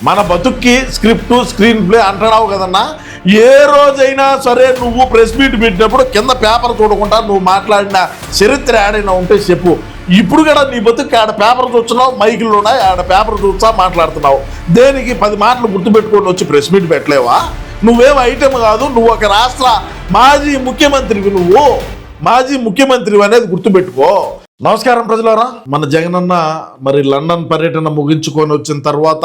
మన బతుక్కి script screen play అంటున్నావు కదన్నా. ఏ రోజైనా సరే నువ్వు ప్రెస్ మీట్ పెట్టినప్పుడు కింద పేపర్ చూడకుండా నువ్వు మాట్లాడిన చరిత్ర ఏడైనా ఉంటే చెప్పు. ఇప్పుడు కూడా నీ బతుక్కి ఆడ పేపర్ చూస్తున్నావు, మైకులు ఉన్నాయి, ఆడ పేపర్ చూస్తా మాట్లాడుతున్నావు. దేనికి 10 మాటలు గుర్తుపెట్టుకొని వచ్చి ప్రెస్ మీట్ పెట్టలేవా? నువ్వేం ఐటెం కాదు, నువ్వు ఒక రాష్ట్ర మాజీ ముఖ్యమంత్రివి. నువ్వు మాజీ ముఖ్యమంత్రి అనేది గుర్తుపెట్టుకో. నమస్కారం ప్రజలారా. మన జగనన్న మరి లండన్ పర్యటన ముగించుకొని వచ్చిన తర్వాత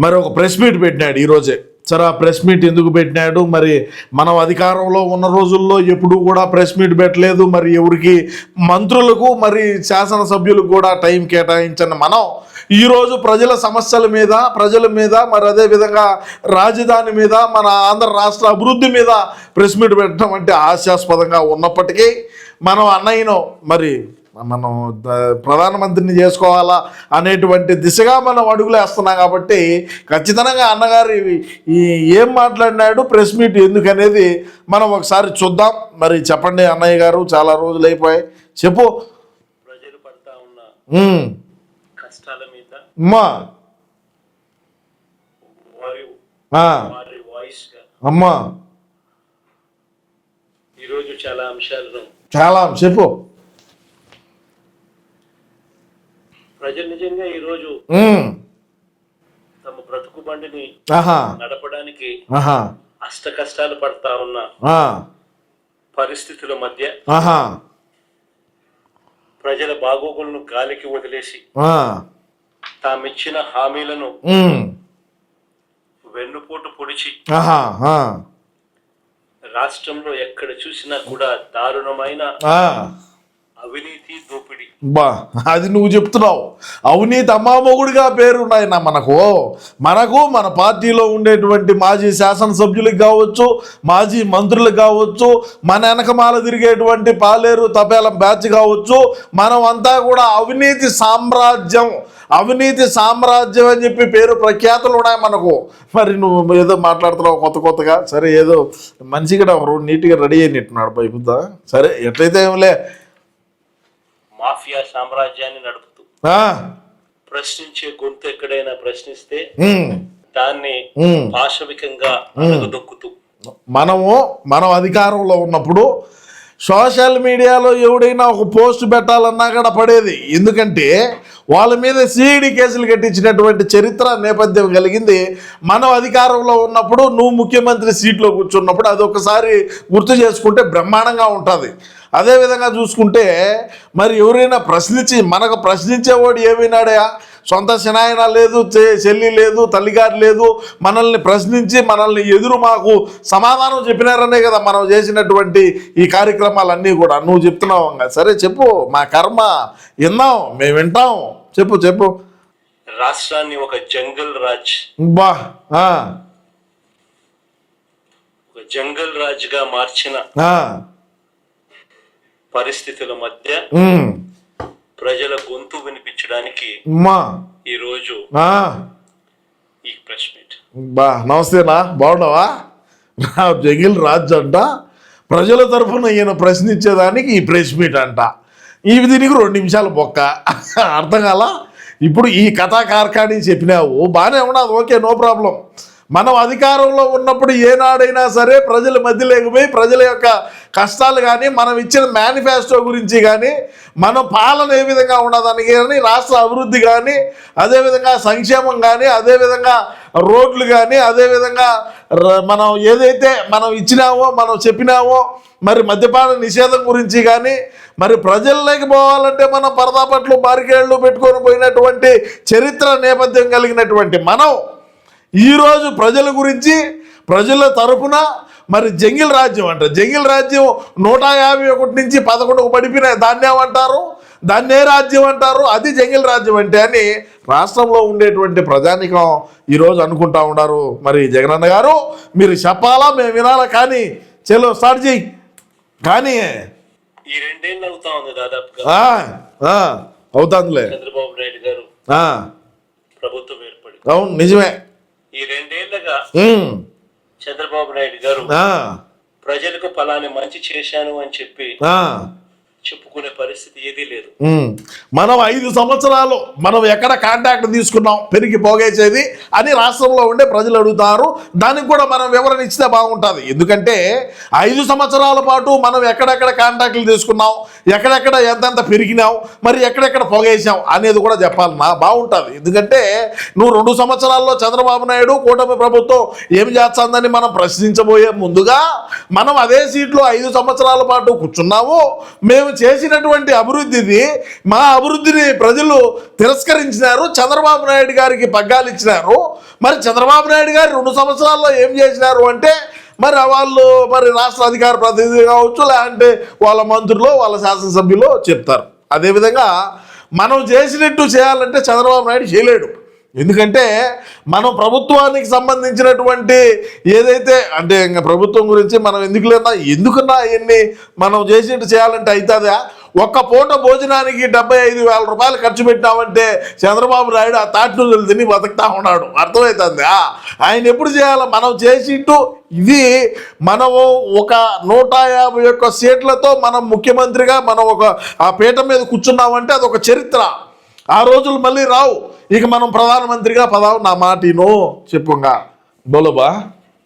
మరి ఒక ప్రెస్ మీట్ పెట్టినాడు ఈరోజే. సరే, ఆ ప్రెస్ మీట్ ఎందుకు పెట్టినాడు? మరి మనం అధికారంలో ఉన్న రోజుల్లో ఎప్పుడు కూడా ప్రెస్ మీట్ పెట్టలేదు. మరి ఎవరికి మంత్రులకు మరి శాసనసభ్యులకు కూడా టైం కేటాయించని మనం ఈరోజు ప్రజల సమస్యల మీద, ప్రజల మీద, మరి అదేవిధంగా రాజధాని మీద, మన ఆంధ్ర రాష్ట్ర అభివృద్ధి మీద ప్రెస్ మీట్ పెట్టడం అంటే హాస్యాస్పదంగా ఉన్నప్పటికీ మనం అన్నయ్యను మరి మనం ప్రధానమంత్రిని చేసుకోవాలా అనేటువంటి దిశగా మనం అడుగులు వేస్తున్నాం. కాబట్టి ఖచ్చితంగా అన్నగారు ఏం మాట్లాడినాడు, ప్రెస్ మీట్ ఎందుకు అనేది మనం ఒకసారి చూద్దాం. మరి చెప్పండి అన్నయ్య గారు, చాలా రోజులు అయిపోయాయి, చెప్పు. ప్రజలు పడతా ఉన్న కష్టాల మీద అమ్మా వారి వాయిస్ గా అమ్మా ఈరోజు చాలా అంశాలను చెప్పు. ప్రజలు నిజంగా ఈరోజు తమ బ్రతుకు బండిని నడపడానికి అష్ట కష్టాలు పడతా ఉన్న పరిస్థితుల మధ్య ప్రజల బాగోగులను గాలికి వదిలేసి తామిచ్చిన హామీలను వెన్నుపోటు పొడిచి రాష్ట్రంలో ఎక్కడ చూసినా కూడా దారుణమైన అవినీతి, దోపిడీ. అది నువ్వు చెప్తున్నావు. అవినీతి అమ్మామొగుడిగా పేరున్నాయి మనకు మన పార్టీలో ఉండేటువంటి మాజీ శాసనసభ్యులకు కావచ్చు, మాజీ మంత్రులకు కావచ్చు, మన వెనకమాల తిరిగేటువంటి పాలేరు తపేలం బ్యాచ్ కావచ్చు, మనం అంతా కూడా అవినీతి సామ్రాజ్యం అని చెప్పి పేరు ప్రఖ్యాతులు ఉన్నాయి మనకు. మరి నువ్వు ఏదో మాట్లాడుతున్నావు కొత్తగా. సరే, ఏదో మనిషి కూడా నీట్గా రెడీ అయినట్టున్నాడు పైపుద్దా. సరే, ఎట్లయితే ఏమిలే. మాఫియా సామ్రాజ్యాన్ని నడుపుతూ ప్రశ్నించే గొంతు ఎక్కడైనా ప్రశ్నిస్తే దాన్ని పాశవికంగా దొక్కుతూ మనం అధికారంలో ఉన్నప్పుడు సోషల్ మీడియాలో ఎవడైనా ఒక పోస్ట్ పెట్టాలన్నా కూడా పడేది. ఎందుకంటే వాళ్ళ మీద సిఐడి కేసులు కట్టించినటువంటి చరిత్ర నేపథ్యం కలిగింది. మనం అధికారంలో ఉన్నప్పుడు నువ్వు ముఖ్యమంత్రి సీట్లో కూర్చున్నప్పుడు అదొకసారి గుర్తు చేసుకుంటే బ్రహ్మాండంగా ఉంటుంది. అదేవిధంగా చూసుకుంటే మరి ఎవరైనా మనకు ప్రశ్నించేవాడు ఏమైనాడా? సొంత శనాయన లేదు, చెల్లి లేదు, తల్లిగారు లేదు. మనల్ని ప్రశ్నించి మనల్ని మాకు సమాధానం చెప్పినారనే కదా మనం చేసినటువంటి ఈ కార్యక్రమాలన్నీ కూడా. నువ్వు చెప్తున్నావు. సరే చెప్పు, మా కర్మ విన్నాం, మేము వింటాం. చెప్పు. రాష్ట్రాన్ని ఒక జంగల్ రాజ్గా మార్చిన పరిస్థితుల మధ్య ప్రజల గొంతు వినిపించడానికి ఈరోజు ఈ ప్రెస్ మీట్. నమస్తేనా, బాగున్నావా? జంగిల్ రాజ్ అంట, ప్రజల తరఫున ఈయన ప్రశ్నించేదానికి ఈ ప్రెస్ మీట్ అంట. దీనికి 2 నిమిషాలు బొక్క, అర్థం కాలా? ఇప్పుడు ఈ కథా కార్ఖానీ చెప్పినావు, బాగానే ఉన్నది, ఓకే, నో ప్రాబ్లం. మనం అధికారంలో ఉన్నప్పుడు ఏనాడైనా సరే ప్రజల మధ్య లేకపోయి ప్రజల యొక్క కష్టాలు కానీ, మనం ఇచ్చిన మేనిఫెస్టో గురించి కానీ, మన పాలన ఏ విధంగా ఉన్నదానికి కానీ, రాష్ట్ర అభివృద్ధి కానీ, అదేవిధంగా సంక్షేమం కానీ, అదేవిధంగా రోడ్లు కానీ, అదేవిధంగా మనం ఏదైతే మనం ఇచ్చినామో, మనం చెప్పినామో, మరి మద్యపాన నిషేధం గురించి కానీ, మరి ప్రజల్లోకి పోవాలంటే మనం పరదాపట్లు బారికేళ్లు పెట్టుకొని పోయినటువంటి చరిత్ర నేపథ్యం కలిగినటువంటి మనం ఈరోజు ప్రజల గురించి, ప్రజల తరపున మరి జంగిల్ రాజ్యం అంట. జంగిల్ రాజ్యం 151 నుంచి 11కు పడిపోయిన దాన్ని ఏమంటారు? దాన్నే రాజ్యం అంటారు. అది జంగిల్ రాజ్యం అంటే అని రాష్ట్రంలో ఉండేటువంటి ప్రజానికం ఈరోజు అనుకుంటా ఉన్నారు. మరి జగనన్న గారు మీరు చెప్పాలా, మేము వినాలా? కానీ చలో స్టార్ట్ చేయి. కానీ ఈ 2 ఏళ్ళు అవుతా ఉంది దాదాపుగా. అవుతాందిలే. చంద్రబాబు నాయుడు గారు ప్రభుత్వం ఏర్పడి. అవును, నిజమే. ఈ 2 ఏళ్లుగా చంద్రబాబు నాయుడు గారు ప్రజలకు ఫలాన్ని మంచి చేశాను అని చెప్పి చెప్పుకునే పరిస్థితి ఏదీ లేదు. మనం 5 సంవత్సరాలు మనం ఎక్కడ కాంటాక్ట్ తీసుకున్నాం పెరిగి పోగేసేది అని రాష్ట్రంలో ఉండే ప్రజలు అడుగుతారు. దానికి కూడా మనం వివరణ ఇచ్చితే బాగుంటుంది. ఎందుకంటే 5 సంవత్సరాల పాటు మనం ఎక్కడెక్కడ కాంటాక్ట్లు తీసుకున్నాం, ఎక్కడెక్కడ ఎంతెంత పెరిగినాం, మరి ఎక్కడెక్కడ పోగేసాం అనేది కూడా చెప్పాలన్నా బాగుంటుంది. ఎందుకంటే నువ్వు 2 సంవత్సరాల్లో చంద్రబాబు నాయుడు కూటమి ప్రభుత్వం ఏం చేస్తుందని మనం ప్రశ్నించబోయే ముందుగా మనం అదే సీట్లో 5 సంవత్సరాల పాటు కూర్చున్నాము. మేము చేసినటువంటి అభివృద్ధిని, మా అభివృద్ధిని ప్రజలు తిరస్కరించినారు, చంద్రబాబు నాయుడు గారికి పగ్గాలు ఇచ్చినారు. మరి చంద్రబాబు నాయుడు గారు 2 సంవత్సరాల్లో ఏం చేసినారు అంటే మరి వాళ్ళు మరి రాష్ట్ర అధికార ప్రతినిధి కావచ్చు, లేదంటే వాళ్ళ మంత్రులు, వాళ్ళ శాసనసభ్యులు చెప్తారు. అదేవిధంగా మనం చేసినట్టు చేయాలంటే చంద్రబాబు నాయుడు చేయలేడు. ఎందుకంటే మనం ప్రభుత్వానికి సంబంధించినటువంటి ఏదైతే అంటే ఇంకా ప్రభుత్వం గురించి మనం ఎందుకున్నా అవన్నీ మనం చేసినట్టు చేయాలంటే అవుతుందా? ఒక్క పూట భోజనానికి 75,000 రూపాయలు ఖర్చు పెట్టినామంటే చంద్రబాబు నాయుడు ఆ తాటినూరులు తిని బతుకుతా ఉన్నాడు. అర్థమవుతుందా? ఆయన ఎప్పుడు చేయాలి? మనం చేసింటూ ఇది మనము ఒక 151 సీట్లతో మనం ముఖ్యమంత్రిగా మనం ఆ పీఠ మీద కూర్చున్నామంటే అదొక చరిత్ర. ఆ రోజులు మళ్ళీ రావు. ఇక మనం ప్రధానమంత్రిగా పదావు. నా మాటిను చెప్పుగా బోలోబా.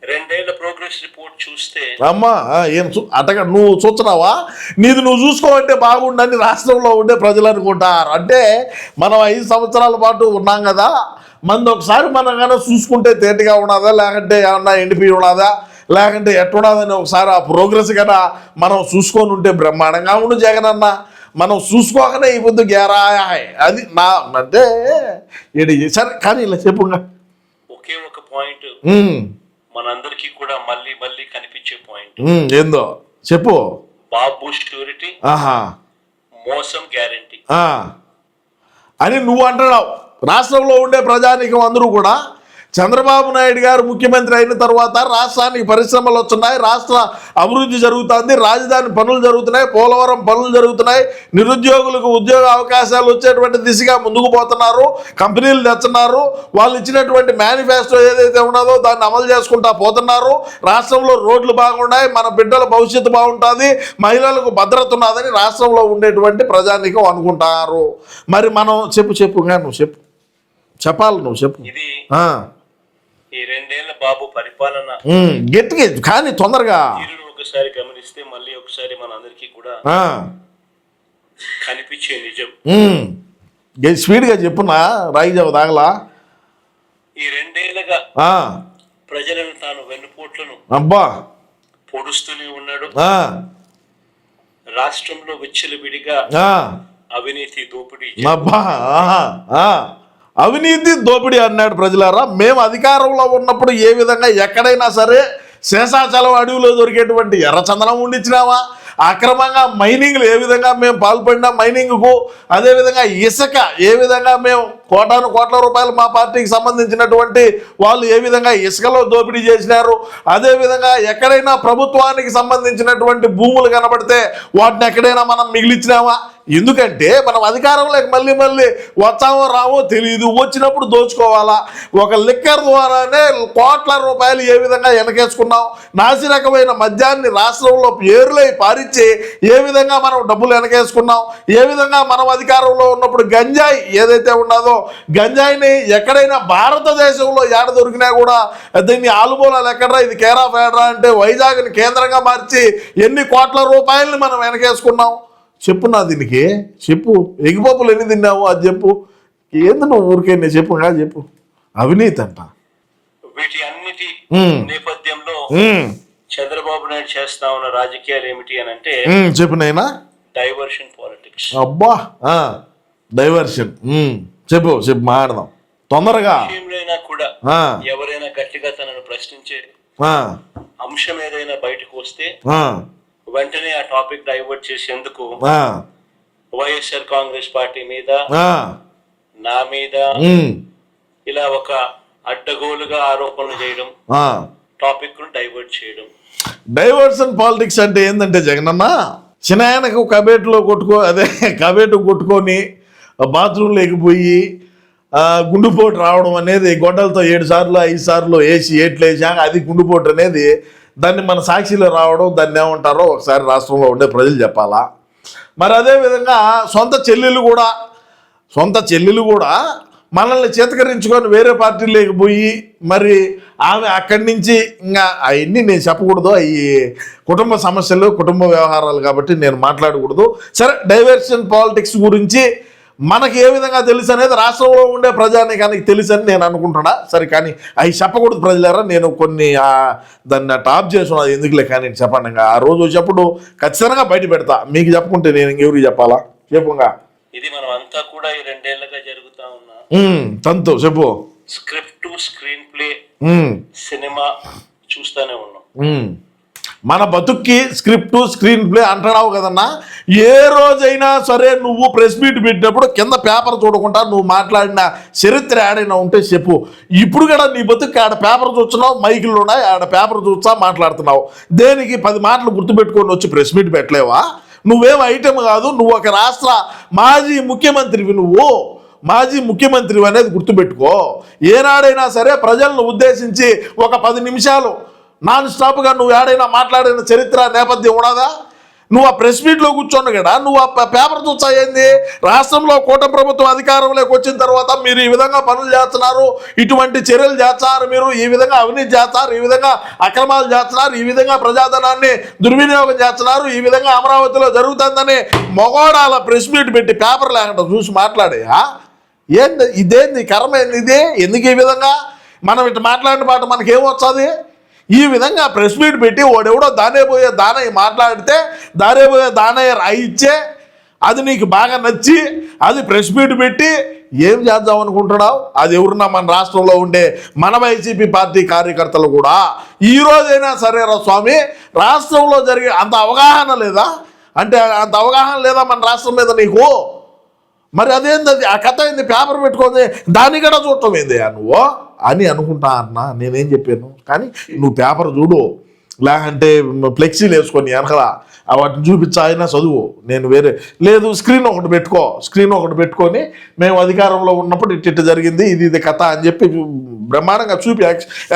2 ఏళ్ల ప్రోగ్రెస్ రిపోర్ట్ చూస్తే అమ్మా ఏం అటగా నువ్వు చూస్తున్నావా? నీది నువ్వు చూసుకోవంటే బాగుండని రాష్ట్రంలో ఉండే ప్రజలు అనుకుంటారు. అంటే మనం 5 సంవత్సరాల పాటు ఉన్నాం కదా, మంది ఒకసారి మనం కానీ చూసుకుంటే తేటిగా ఉన్నదా, లేకంటే ఏమన్నా ఎండిపోయి ఉన్నదా, లేకంటే ఎట్టున్నదని ఒకసారి ఆ ప్రోగ్రెస్ కదా మనం చూసుకొని ఉంటే బ్రహ్మాండంగా ఉండు జగన్ అన్న. మనం చూసుకోకనే ఈ పొద్దు గేరాయ్ అది నా అంటే ఏడు సరే. కానీ ఇలా చెప్పుగా ఒకే ఒక పాయింట్ మనందరికీ కూడా మళ్ళీ మళ్ళీ కనిపించే పాయింట్ ఏందో చెప్పు. బాబు ష్యూరిటీ, మోసం గ్యారంటీ అని నువ్వు అంటున్నావు. రాష్ట్రంలో ఉండే ప్రజానీకం అందరూ కూడా చంద్రబాబు నాయుడు గారు ముఖ్యమంత్రి అయిన తర్వాత రాష్ట్రానికి పరిశ్రమలు వస్తున్నాయి, రాష్ట్ర అభివృద్ధి జరుగుతుంది, రాజధాని పనులు జరుగుతున్నాయి, పోలవరం పనులు జరుగుతున్నాయి, నిరుద్యోగులకు ఉద్యోగ అవకాశాలు వచ్చేటువంటి దిశగా ముందుకు పోతున్నారు, కంపెనీలు తెస్తున్నారు, వాళ్ళు ఇచ్చినటువంటి మేనిఫెస్టో ఏదైతే ఉన్నదో దాన్ని అమలు చేసుకుంటా పోతున్నారు, రాష్ట్రంలో రోడ్లు బాగున్నాయి, మన బిడ్డల భవిష్యత్తు బాగుంటుంది, మహిళలకు భద్రత ఉన్నదని రాష్ట్రంలో ఉండేటువంటి ప్రజానీకం అనుకుంటారు. మరి మనం చెప్పుగా నువ్వు చెప్పాలి, నువ్వు చెప్పు. ఇది ఈ 2 ఏళ్ల బాబు పరిపాలన గట్టిగా కానీ తొందరగా ఒకసారి గమనిస్తే మళ్ళీ ఒకసారి మన అందరికీ కూడా కనిపించే నిజం. స్పీడ్గా చెప్పునా రాయిజావు దాగలా. ఈ 2 ఏళ్ళగా ప్రజలను తాను వెన్నుపోట్లను అబ్బా పొడుస్తూనే ఉన్నాడు. రాష్ట్రంలో విచ్చలవిడిగా అవినీతి దోపిడీ, అవినీతి దోపిడీ అన్నాడు. ప్రజలారా, మేము అధికారంలో ఉన్నప్పుడు ఏ విధంగా ఎక్కడైనా సరే శేషాచలం అడవిలో దొరికేటువంటి ఎర్రచందనం ఉండిచ్చినామా, అక్రమంగా మైనింగ్లు ఏ విధంగా మేము పాల్పడినా మైనింగ్కు, అదేవిధంగా ఇసుక ఏ విధంగా మేము కోట్ల రూపాయలు మా పార్టీకి సంబంధించినటువంటి వాళ్ళు ఏ విధంగా ఇసుకలో దోపిడీ చేసినారు, అదేవిధంగా ఎక్కడైనా ప్రభుత్వానికి సంబంధించినటువంటి భూములు కనబడితే వాటిని ఎక్కడైనా మనం మిగిలిచ్చినామా? ఎందుకంటే మనం అధికారంలోకి మళ్ళీ వచ్చామో రామో తెలియదు, వచ్చినప్పుడు దోచుకోవాలా. ఒక లిక్కర్ ద్వారానే కోట్ల రూపాయలు ఏ విధంగా వెనకేసుకున్నాం, నాసిరకమైన మద్యాన్ని రాష్ట్రంలో పేర్లై పారిచ్చి ఏ విధంగా మనం డబ్బులు వెనకేసుకున్నాం, ఏ విధంగా మనం అధికారంలో ఉన్నప్పుడు గంజాయి ఏదైతే ఉన్నదో గంజాయిని ఎక్కడైనా భారతదేశంలో ఏడ దొరికినా కూడా దీన్ని ఆలుమూలాలు ఎక్కడరా, ఇది కేరా ఫేడరా అంటే వైజాగ్ని కేంద్రంగా మార్చి ఎన్ని కోట్ల రూపాయలని మనం వెనకేసుకున్నాం. చెప్పున్నా దీనికి చెప్పు. ఎగిపప్పులు ఎన్ని తిన్నావు అది చెప్పు. ఏంది నువ్వు ఊరికే చెప్పు. అవినీతి అంట. వీటి అన్నిటి నేపథ్యంలో చంద్రబాబు నాయుడు చేస్తా ఉన్న రాజకీయాలు ఏమిటి అని అంటే చెప్పు నైనా. Diversion politics. అబ్బా డైవర్షన్ చెప్పు మాట్లాడదాం తొందరగా. కూడా ఎవరైనా గట్టిగా తనను ప్రశ్నించే అంశం ఏదైనా బయటకు వస్తే వెంటనే ఆ టాపిక్ డైవర్ట్ చేసేందుకు వైఎస్ఆర్ కాంగ్రెస్ పార్టీ మీద, నా మీద ఇలా ఒక అడ్డగోలుగా ఆరోపణలు చేయడం, టాపిక్ ను డైవర్ట్ చేయడం. డైవర్షన్ పాలిటిక్స్ అంటే ఏంటంటే జగనన్న, చిన్నాయనకు కబేటులో కొట్టుకొని బాత్రూంలో ఎగిపోయి గుండుపోటు రావడం అనేది గొడ్డలతో 7 సార్లు 5 సార్లు వేసి ఏట్లేసాక అది గుండుపోటు అనేది దాన్ని మన సాక్షిలో రావడం, దాన్ని ఏమంటారో ఒకసారి రాష్ట్రంలో ఉండే ప్రజలు చెప్పాలా. మరి అదేవిధంగా సొంత చెల్లెలు కూడా మనల్ని చేతకరించుకొని వేరే పార్టీలోకి పోయి మరి ఆమె అక్కడి నుంచి ఇంకా అవన్నీ నేను చెప్పకూడదు, అవి కుటుంబ సమస్యలు కుటుంబ వ్యవహారాలు కాబట్టి నేను మాట్లాడకూడదు. సరే, డైవర్షన్ పాలిటిక్స్ గురించి మనకి ఏ విధంగా తెలుసు అనేది రాష్ట్రంలో ఉండే ప్రజానీకానికి తెలుసు అని నేను అనుకుంటున్నా. సరే, కానీ అవి చెప్పకూడదు ప్రజలారా. నేను కొన్ని దాన్ని టాప్ చేస్తున్నది ఎందుకులే కానీ చెప్పండి. ఇంకా ఆ రోజు వచ్చేప్పుడు ఖచ్చితంగా బయట పెడతా. మీకు చెప్పుకుంటే నేను ఇంకెవరికి చెప్పాలా చెప్పుగా. ఇది మనం అంతా కూడా ఈ 2 ఏళ్లుగా జరుగుతా ఉన్నా తంతు చెప్పు. Script to screen play cinema చూస్తానే ఉన్నాం. మన బతుక్కి స్క్రిప్ట్ స్క్రీన్ ప్లే అంటున్నావు కదన్నా. ఏ రోజైనా సరే నువ్వు ప్రెస్ మీట్ పెట్టినప్పుడు కింద పేపర్ చూడకుండా నువ్వు మాట్లాడిన చరిత్ర ఏడైనా ఉంటే చెప్పు. ఇప్పుడు కూడా నీ బతుక్కి ఆడ పేపర్ చూస్తున్నావు, మైకులు ఉన్నాయి, ఆడ పేపర్ చూస్తా మాట్లాడుతున్నావు. దేనికి 10 మాటలు గుర్తుపెట్టుకొని వచ్చి ప్రెస్ మీట్ పెట్టలేవా? నువ్వేం ఐటెం కాదు, నువ్వు ఒక రాష్ట్ర మాజీ ముఖ్యమంత్రివి. నువ్వు మాజీ ముఖ్యమంత్రి అనేది గుర్తుపెట్టుకో. ఏనాడైనా సరే ప్రజలను ఉద్దేశించి ఒక 10 నిమిషాలు నాన్ స్టాప్గా నువ్వు ఏడైనా మాట్లాడిన చరిత్ర నేపథ్యం ఉండదా? నువ్వు ఆ ప్రెస్ మీట్లో కూర్చోను కదా, నువ్వు ఆ పేపర్ చూస్తా ఏంది? రాష్ట్రంలో కూటమి ప్రభుత్వం అధికారంలోకి వచ్చిన తర్వాత మీరు ఈ విధంగా పనులు చేస్తున్నారు, ఇటువంటి చర్యలు చేస్తున్నారు, మీరు ఈ విధంగా అవినీతి చేస్తారు, ఈ విధంగా అక్రమాలు చేస్తున్నారు, ఈ విధంగా ప్రజాధనాన్ని దుర్వినియోగం చేస్తున్నారు, ఈ విధంగా అమరావతిలో జరుగుతుందని మొగోడాల ప్రెస్ మీట్ పెట్టి పేపర్ లేకుండా చూసి మాట్లాడేయా? ఏంది ఇదేంది కర్మ? ఏంది ఇదే? ఎందుకు ఈ విధంగా మనం ఇట్లా మాట్లాడిన పాట మనకేమొస్తుంది? ఈ విధంగా ప్రెస్ మీట్ పెట్టి వాడెవడో దానేపోయే దానయ్య మాట్లాడితే దానేపోయే దానయ్య రాయిచ్చే అది నీకు బాగా నచ్చి అది ప్రెస్ మీట్ పెట్టి ఏం చేద్దాం అనుకుంటున్నావు? అది ఎవరున్నా మన రాష్ట్రంలో ఉండే మన వైసీపీ పార్టీ కార్యకర్తలు కూడా ఈ రోజైనా సరేరా స్వామి, రాష్ట్రంలో జరిగే అంత అవగాహన లేదా? అంటే అంత అవగాహన లేదా మన రాష్ట్రం మీద నీకు? మరి అదేంది అది? ఆ కథ ఏంది? పేపర్ పెట్టుకోండి దాన్ని కూడా చూడటం ఏంది నువ్వు అని అనుకుంటా అన్నా. నేనేం చెప్పాను? కానీ నువ్వు పేపర్ చూడు, లేకంటే ఫ్లెక్సీలు వేసుకొని వెనకల వాటిని చూపించా అయినా చదువు. నేను వేరే లేదు, స్క్రీన్ ఒకటి పెట్టుకొని మేము అధికారంలో ఉన్నప్పుడు ఇట్ట జరిగింది, ఇది కథ అని చెప్పి బ్రహ్మాండంగా చూపి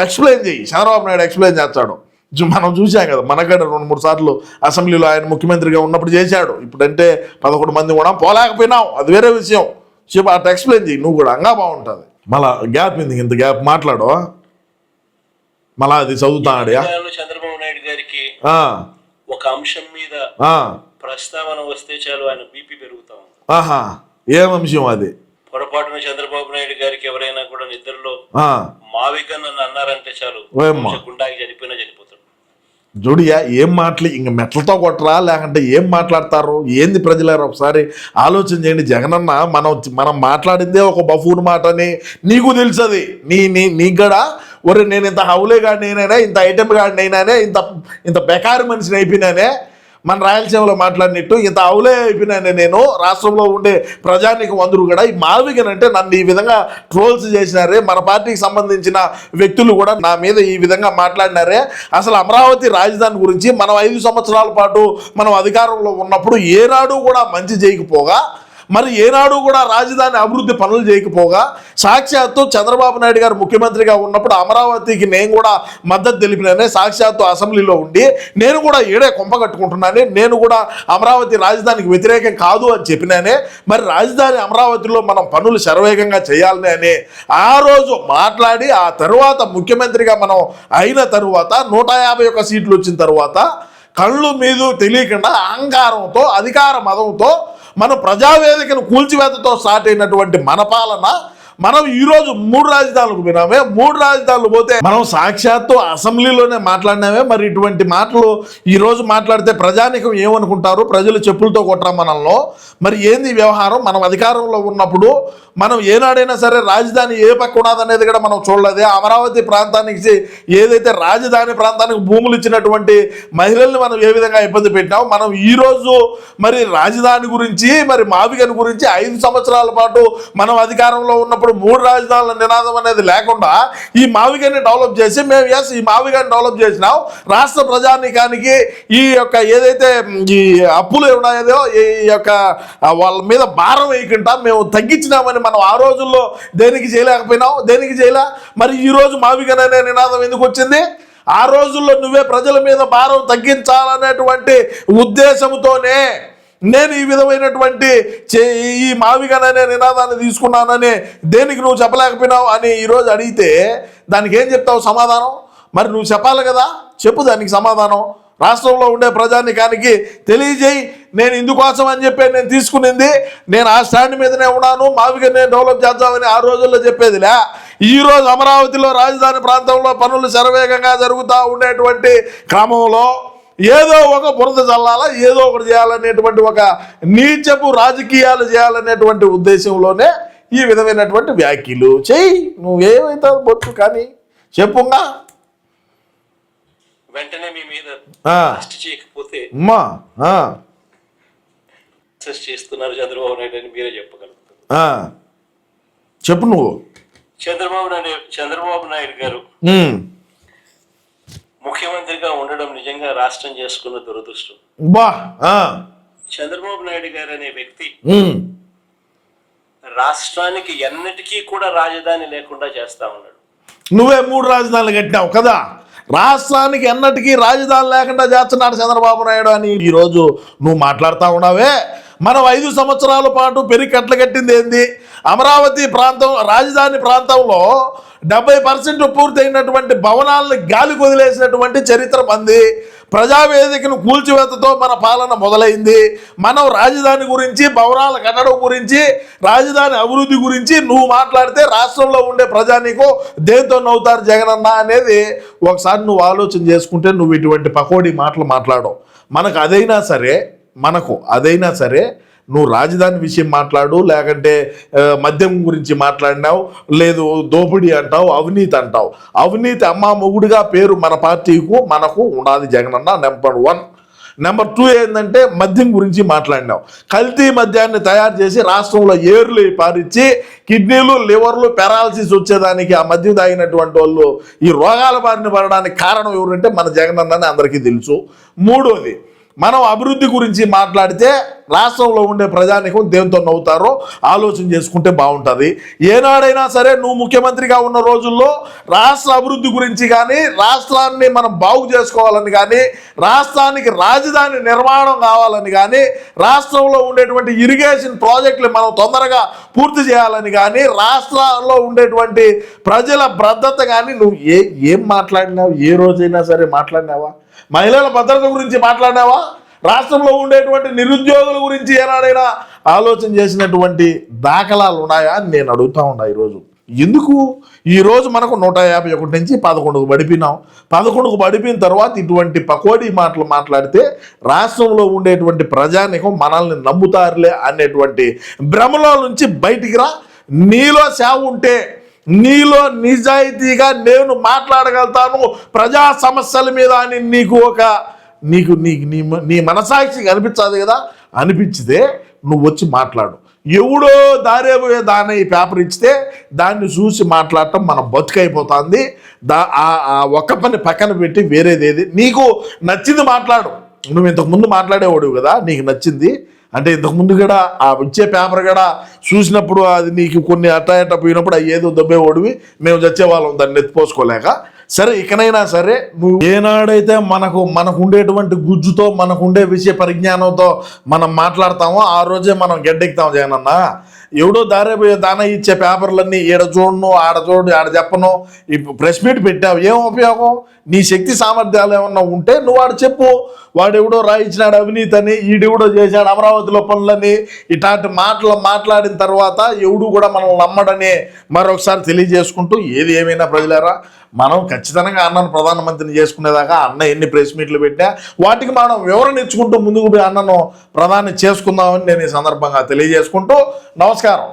ఎక్స్ప్లెయిన్ చేయి. చంద్రబాబు నాయుడు ఎక్స్ప్లెయిన్ చేస్తాడు. మనం చూసాం కదా, మనకడ 2-3 సార్లు అసెంబ్లీలో ఆయన ముఖ్యమంత్రిగా ఉన్నప్పుడు చేశాడు. ఇప్పుడంటే 11 మంది కూడా పోలేకపోయినావు, అది వేరే విషయం. చెప్పు, అట్లా ఎక్స్ప్లెయిన్ చేయి నువ్వు కూడా, అంగా బాగుంటుంది. మళ్ళా గ్యాప్ ఎందుకు? ఇంత గ్యాప్ మాట్లాడు, మళ్ళా అది చదువుతాడా? చంద్రబాబు నాయుడు గారికి ఒక అంశం మీద ప్రస్తావన వస్తే చాలు ఆయన బీపీ పెరుగుతా ఉంది. ఆహా, ఏం అంశం అది? పొరపాటున చంద్రబాబు నాయుడు గారికి ఎవరైనా కూడా నిద్రలో మావిగా నన్ను అన్నారంటే చాలు గుండాకి చనిపోతాడు. జోడియా ఏం మాటలు ఇంక మెట్లతో కొట్టరా లేకంటే ఏం మాట్లాడతారు? ఏంది ప్రజలారు? ఒకసారి ఆలోచన చేయండి. జగనన్న మనం మాట్లాడిందే ఒక బఫూన్ మాట అని నీకు తెలుసది. నీకు కూడా ఒరే నేను ఇంత హౌలే గాడిని అయినానే, ఇంత ఐటెం గాడిని అయినానే, ఇంత బెకారు మనిషిని అయిపోయినానే, మన రాయలసీమలో మాట్లాడినట్టు ఇంత అవులే అయిపోయినానే నేను. రాష్ట్రంలో ఉండే ప్రజానికి అందరూ కూడా ఈ మావిగనంటే నన్ను ఈ విధంగా ట్రోల్స్ చేసినారే, మన పార్టీకి సంబంధించిన వ్యక్తులు కూడా నా మీద ఈ విధంగా మాట్లాడినారే. అసలు అమరావతి రాజధాని గురించి మనం 5 సంవత్సరాల పాటు మనం అధికారంలో ఉన్నప్పుడు ఏనాడు కూడా మంచి చేయకపోగా, మరి ఏనాడు కూడా రాజధాని అభివృద్ధి పనులు చేయకపోగా, సాక్షాత్తు చంద్రబాబు నాయుడు గారు ముఖ్యమంత్రిగా ఉన్నప్పుడు అమరావతికి నేను కూడా మద్దతు తెలిపినానే, సాక్షాత్తు అసెంబ్లీలో ఉండి నేను కూడా ఏడే కొంప కట్టుకుంటున్నానే, నేను కూడా అమరావతి రాజధానికి వ్యతిరేకం కాదు అని చెప్పినానే. మరి రాజధాని అమరావతిలో మనం పనులు శరవేగంగా చేయాలని అని ఆ రోజు మాట్లాడి, ఆ తరువాత ముఖ్యమంత్రిగా మనం అయిన తరువాత 151 సీట్లు వచ్చిన తరువాత కళ్ళు మీద తెలియకుండా అహంకారంతో అధికార మదంతో మన ప్రజావేదికను కూల్చివేతతో స్టార్ట్ అయినటువంటి మన పాలన మనం ఈరోజు 3 రాజధానులకు పోయినామే. 3 రాజధానులు పోతే మనం సాక్షాత్తు అసెంబ్లీలోనే మాట్లాడినామే. మరి ఇటువంటి మాటలు ఈరోజు మాట్లాడితే ప్రజానికం ఏమనుకుంటారు? ప్రజలు చెప్పులతో కొట్టరా మనల్లో? మరి ఏంది వ్యవహారం? మనం అధికారంలో ఉన్నప్పుడు మనం ఏనాడైనా సరే రాజధాని ఏ పక్క ఉన్నదనేది కూడా మనం చూడలేదే. అమరావతి ప్రాంతానికి ఏదైతే రాజధాని ప్రాంతానికి భూములు ఇచ్చినటువంటి మహిళల్ని మనం ఏ విధంగా ఇబ్బంది పెట్టినాం. మనం ఈరోజు మరి రాజధాని గురించి, మరి మావిగన్ గురించి 5 సంవత్సరాల పాటు మనం అధికారంలో ఉన్నప్పుడు 3 రాజధానుల నినాదం అనేది లేకుండా ఈ మావిగన్ని డెవలప్ చేసి మేము ఈ మావిగన్ని డెవలప్ చేసినాం. రాష్ట్ర ప్రజానీకానికి ఈ యొక్క ఏదైతే ఈ అప్పులు ఉన్నాయో ఈ యొక్క వాళ్ళ మీద భారం వేయకుండా మేము తగ్గించినామని మనం ఆ రోజుల్లో దేనికి చేయలేకపోయినాం, దేనికి చేయలే. మరి ఈరోజు మావిగన్ అనే నినాదం ఎందుకు వచ్చింది? ఆ రోజుల్లో నువ్వే ప్రజల మీద భారం తగ్గించాలనేటువంటి ఉద్దేశంతోనే నేను ఈ విధమైనటువంటి ఈ మావిగననే నినాదాన్ని తీసుకున్నానని దేనికి నువ్వు చెప్పలేకపోయినావు అని ఈరోజు అడిగితే దానికి ఏం చెప్తావు సమాధానం? మరి నువ్వు చెప్పాలి కదా, చెప్పు దానికి సమాధానం. రాష్ట్రంలో ఉండే ప్రజానికానికి తెలియజేయి, నేను ఇందుకోసం అని చెప్పి నేను తీసుకునింది, నేను ఆ స్టాండ్ మీదనే ఉన్నాను, మావిగనే డెవలప్ చేద్దామని ఆ రోజుల్లో చెప్పేదిలే. ఈరోజు అమరావతిలో రాజధాని ప్రాంతంలో పనులు శరవేగంగా జరుగుతూ ఉండేటువంటి క్రమంలో ఏదో ఒక బురద చల్లాలా, ఏదో ఒకటి చేయాలనేటువంటి ఒక నీచపు రాజకీయాలు చేయాలనేటువంటి ఉద్దేశంలోనే ఈ విధమైనటువంటి వ్యాఖ్యలు చెయ్యి. నువ్వేమైతే బొట్టు కానీ చెప్పుగా వెంటనే మీ మీద అరెస్ట్ చేయకపోతే అరెస్ట్ చేస్తున్నారు చంద్రబాబు నాయుడు అని మీరే చెప్పగలుగుతారు. చెప్పు నువ్వు. చంద్రబాబు నాయుడు గారు ముఖ్యమంత్రిగా ఉండడం నిజంగా రాష్ట్రం చేసుకున్న దురదృష్టం. చంద్రబాబు నాయుడు గారు అనే వ్యక్తి రాష్ట్రానికి ఎన్నటికీ కూడా రాజధాని లేకుండా చేస్తా ఉన్నాడు. నువ్వే 3 రాజధానులు కట్టినావు కదా, రాష్ట్రానికి ఎన్నటికీ రాజధాని లేకుండా చేస్తున్నాడు చంద్రబాబు నాయుడు అని ఈరోజు నువ్వు మాట్లాడుతూ ఉన్నావే. మనం 5 సంవత్సరాల పాటు పెరికట్ల కట్టింది ఏంది? అమరావతి ప్రాంతం, రాజధాని ప్రాంతంలో 70% పూర్తయినటువంటి భవనాలను గాలి వదిలేసినటువంటి చరిత్ర మంది. ప్రజావేదికను కూల్చివేతతో మన పాలన మొదలైంది. మనం రాజధాని గురించి, భవనాల కట్టడం గురించి, రాజధాని అభివృద్ధి గురించి నువ్వు మాట్లాడితే రాష్ట్రంలో ఉండే ప్రజానీకు దేంతో నవ్వుతారు జగనన్న అనేది ఒకసారి నువ్వు ఆలోచన చేసుకుంటే నువ్వు ఇటువంటి పకోడీ మాటలు మాట్లాడవు. మనకు అదైనా సరే నువ్వు రాజధాని విషయం మాట్లాడు, లేకంటే మద్యం గురించి మాట్లాడినావు, లేదు దోపిడీ అంటావు, అవినీతి అంటావు. అవినీతి అమ్మా మొగుడుగా పేరు మన పార్టీకు మనకు ఉండాలి జగనన్న, నెంబర్ 1. నెంబర్ 2 ఏంటంటే మద్యం గురించి మాట్లాడినావు. కల్తీ మద్యాన్ని తయారు చేసి రాష్ట్రంలో ఏర్లు పారిచ్చి కిడ్నీలు, లివర్లు, పెరాలసిస్ వచ్చేదానికి ఆ మద్యం తాగినటువంటి వాళ్ళు ఈ రోగాల బారిన పడడానికి కారణం ఎవరంటే మన జగనన్న అందరికీ తెలుసు. 3వది, మనం అభివృద్ధి గురించి మాట్లాడితే రాష్ట్రంలో ఉండే ప్రజానికం దేంతో నవ్వుతారో ఆలోచన చేసుకుంటే బాగుంటుంది. ఏనాడైనా సరే నువ్వు ముఖ్యమంత్రిగా ఉన్న రోజుల్లో రాష్ట్ర అభివృద్ధి గురించి కానీ, రాష్ట్రాన్ని మనం బాగు చేసుకోవాలని కానీ, రాష్ట్రానికి రాజధాని నిర్మాణం కావాలని కానీ, రాష్ట్రంలో ఉండేటువంటి ఇరిగేషన్ ప్రాజెక్టులు మనం తొందరగా పూర్తి చేయాలని కానీ, రాష్ట్రాల్లో ఉండేటువంటి ప్రజల భద్రత కానీ నువ్వు ఏం మాట్లాడినావు? ఏ రోజైనా సరే మాట్లాడినావా? మహిళల భద్రత గురించి మాట్లాడినావా? రాష్ట్రంలో ఉండేటువంటి నిరుద్యోగుల గురించి ఏనాడైనా ఆలోచన చేసినటువంటి దాఖలాలు ఉన్నాయా అని నేను అడుగుతూ ఉన్నా ఈరోజు. ఎందుకు ఈరోజు మనకు 151 నుంచి 11కు పడిపోయినాం. 11కు పడిపోయిన తర్వాత ఇటువంటి పకోడీ మాటలు మాట్లాడితే రాష్ట్రంలో ఉండేటువంటి ప్రజానికం మనల్ని నమ్ముతారులే అనేటువంటి భ్రమలో నుంచి బయటికి రా. నీలో సేవ ఉంటే, నీలో నిజాయితీగా నేను మాట్లాడగలుగుతాను ప్రజా సమస్యల మీద అని నీకు నీ మనసాక్షికి అనిపించాలి కదా. అనిపించితే నువ్వు వచ్చి మాట్లాడు. ఎవడో దారేపోయే దాని ఈ పేపర్ ఇచ్చితే దాన్ని చూసి మాట్లాడటం మన బతుకైపోతుంది. ఆ ఒక్క పని పక్కన పెట్టి వేరేదేది నీకు నచ్చింది మాట్లాడు. నువ్వు ఇంతకుముందు మాట్లాడేవాడు కదా, నీకు నచ్చింది అంటే ఇంతకుముందు కూడా ఆ వచ్చే పేపర్ కూడా చూసినప్పుడు అది నీకు కొన్ని అట్ట పోయినప్పుడు అవి ఏదో దబ్బేవాడివి, మేము చచ్చేవాళ్ళం దాన్ని ఎత్తిపోసుకోలేక. సరే, ఇకనైనా సరే నువ్వు ఏనాడైతే మనకు ఉండేటువంటి గుజ్జుతో, మనకు ఉండే విషయ పరిజ్ఞానంతో మనం మాట్లాడతామో ఆ రోజే మనం గడ్డెక్కుతాం జగనన్న. ఎవడో దారేపోయే దాన ఇచ్చే పేపర్లన్నీ ఈడ చూడను, ఆడ చూడు, ఆడ చెప్పను. ఇప్పుడు ప్రెస్ మీట్ పెట్టావు, ఏం ఉపయోగం? నీ శక్తి సామర్థ్యాలు ఏమన్నా ఉంటే నువ్వు వాడు చెప్పు. వాడెవడో రాయించినాడు అవినీతి అని, ఈడెవడో చేశాడు అమరావతిలో పనులని, ఇట్లాంటి మాటలు మాట్లాడిన తర్వాత ఎవడు కూడా మనం నమ్మడని మరొకసారి తెలియజేసుకుంటూ, ఏది ఏమైనా ప్రజలారా, మనం ఖచ్చితంగా అన్నను ప్రధానమంత్రిని చేసుకునేదాకా అన్న ఎన్ని ప్రెస్ మీట్లు పెట్టా వాటికి మనం వివరణ ఇచ్చుకుంటూ ముందుకు పోయి అన్నను ప్రధాని చేసుకుందామని నేను ఈ సందర్భంగా తెలియజేసుకుంటూ నమస్కారం.